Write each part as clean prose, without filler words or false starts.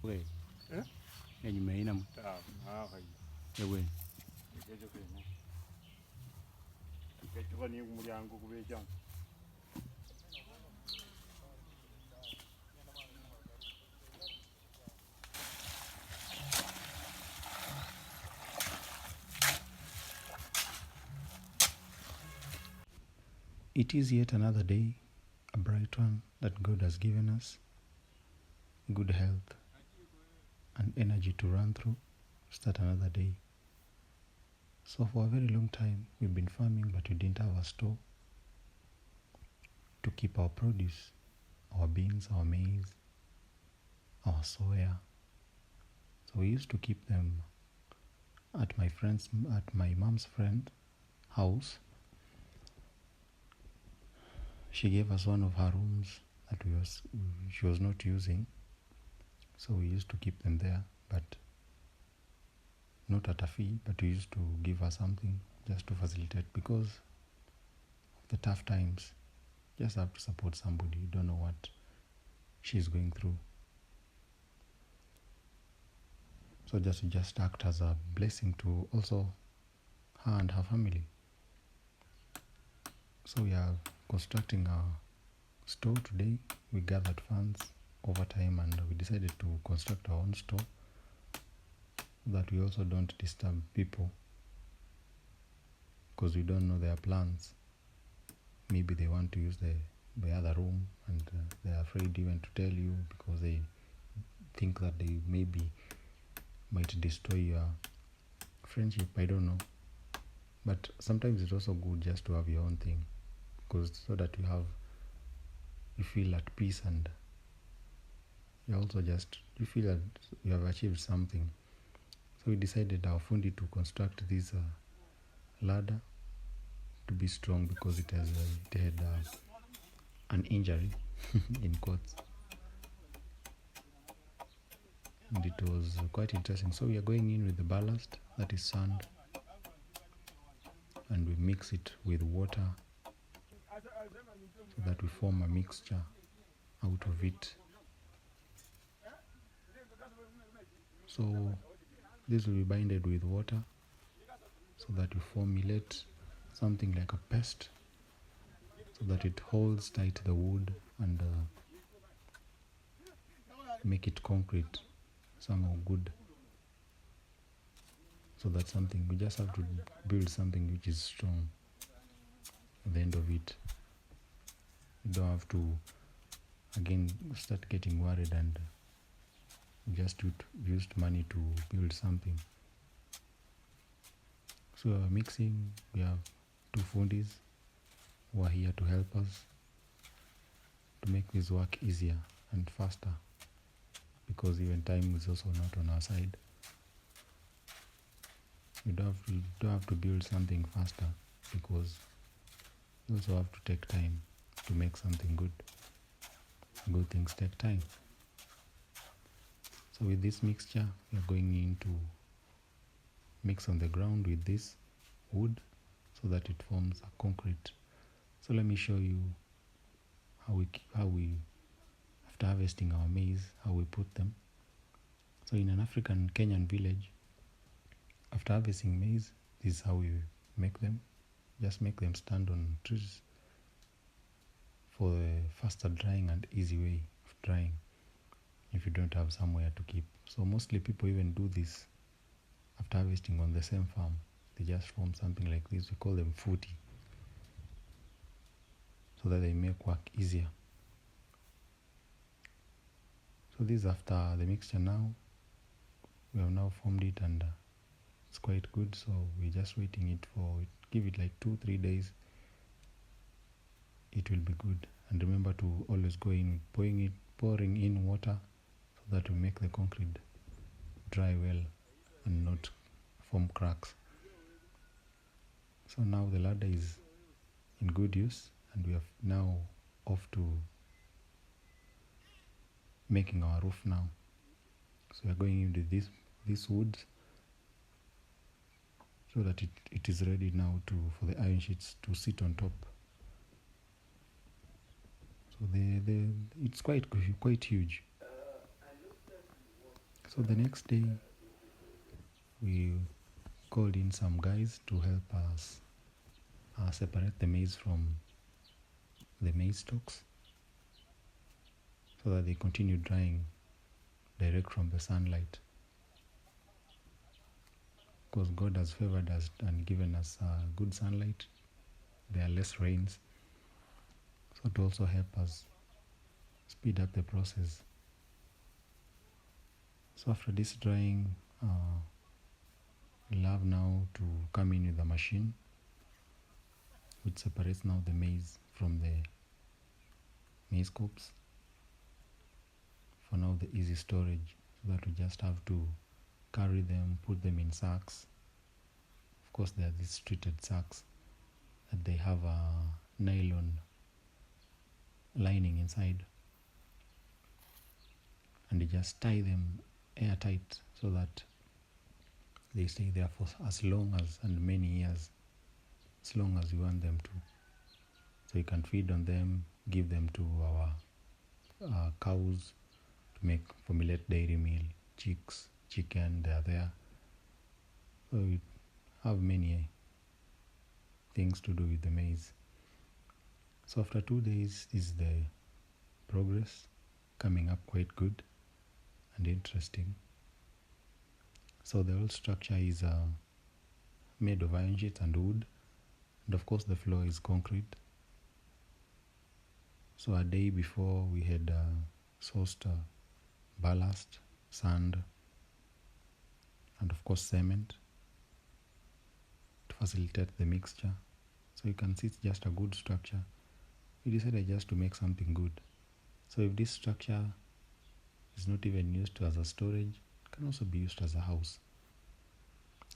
Okay. Eh? And you may know. Hai. The way. Ekejo kene. Ekejo kani umuryango kubeja. It is yet another day, a bright one that God has given us, good health and energy to run through, start another day. So for a very long time, we've been farming, but we didn't have a store to keep our produce, our beans, our maize, our soya. So we used to keep them at my mom's friend house. She gave us one of her rooms that she was not using, so we used to keep them there, but not at a fee, but we used to give her something just to facilitate, because of the tough times. Just have to support somebody. You don't know what she's going through. So just act as a blessing to also her and her family. So we are constructing a store today. We gathered funds over time and we decided to construct our own store so that we also don't disturb people, because we don't know their plans. Maybe they want to use the other room and they're afraid even to tell you, because they think that they maybe might destroy your friendship. I don't know, but sometimes it's also good just to have your own thing, because so that you feel at peace, and you feel that you have achieved something. So we decided our fundi to construct this ladder to be strong, because it had an injury in quotes, and it was quite interesting. So we are going in with the ballast, that is sand, and we mix it with water so that we form a mixture out of it. So this will be binded with water so that we formulate something like a paste, so that it holds tight the wood and make it concrete somehow good. So that's something we just have to build, something which is strong at the end of it. You don't have to again start getting worried and just used money to build something. So we are mixing. We have two fundis who are here to help us to make this work easier and faster, because even time is also not on our side. You don't have to build something faster, because you also have to take time to make something good. Good things take time. So with this mixture, we are going in to mix on the ground with this wood so that it forms a concrete. So let me show you how we after harvesting our maize, how we put them. So in an African Kenyan village, after harvesting maize, this is how we make them. Just make them stand on trees for a faster drying and easy way of drying if you don't have somewhere to keep. So mostly people even do this after harvesting on the same farm. They just form something like this. We call them footy, so that they make work easier. So this is after the mixture now. We have now formed it and it's quite good. So we're just waiting it give it like 2-3 days. It will be good. And remember to always go in pouring in water, so that we make the concrete dry well and not form cracks. So now the ladder is in good use, and we are now off to making our roof now. So we are going into this wood, so that it is ready now for the iron sheets to sit on top. So it's quite huge. So the next day we called in some guys to help us separate the maize from the maize stalks so that they continue drying direct from the sunlight, because God has favored us and given us good sunlight. There are less rains, so to also help us speed up the process. So after this drying, we'll have now to come in with a machine which separates now the maize from the maize cobs for now the easy storage, so that we just have to carry them, put them in sacks. Of course there are these treated sacks that they have a nylon lining inside, and you just tie them airtight so that they stay there for as long as and many years, as long as you want them to. So you can feed on them, give them to our cows to make formulate dairy meal, chicks, chicken, they are there. So we have many things to do with the maize. So after 2 days, this is the progress, coming up quite good and interesting. So the whole structure is made of iron sheets and wood, and of course the floor is concrete. So a day before we had sourced ballast, sand, and of course cement to facilitate the mixture. So you can see it's just a good structure. We decided just to make something good. So if this structure is not even used as a storage, it can also be used as a house.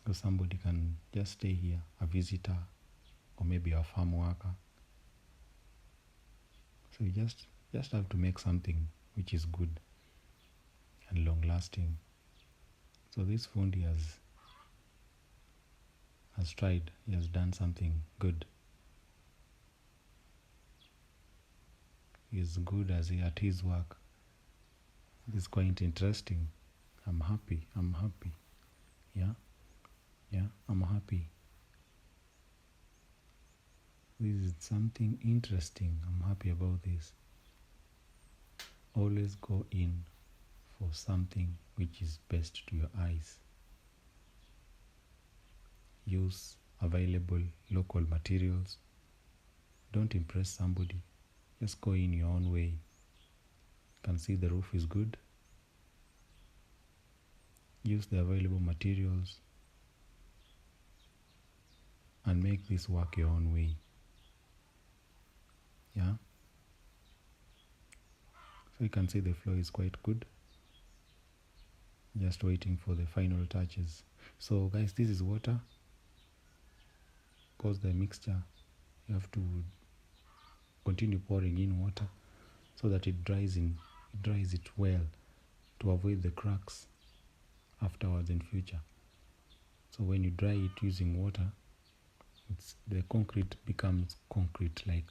So somebody can just stay here, a visitor, or maybe a farm worker. So you just have to make something which is good and long lasting. So this fundi has tried, he has done something good. He is good at his work. This is quite interesting. I'm happy. Yeah, I'm happy. This is something interesting. I'm happy about this. Always go in for something which is best to your eyes. Use available local materials. Don't impress somebody. Just go in your own way. You can see the roof is good. Use the available materials and make this work your own way. Yeah. So you can see the floor is quite good. Just waiting for the final touches. So guys, this is water. Because the mixture, you have to continue pouring in water so that it dries it well, to avoid the cracks afterwards in future. So when you dry it using water, the concrete becomes concrete like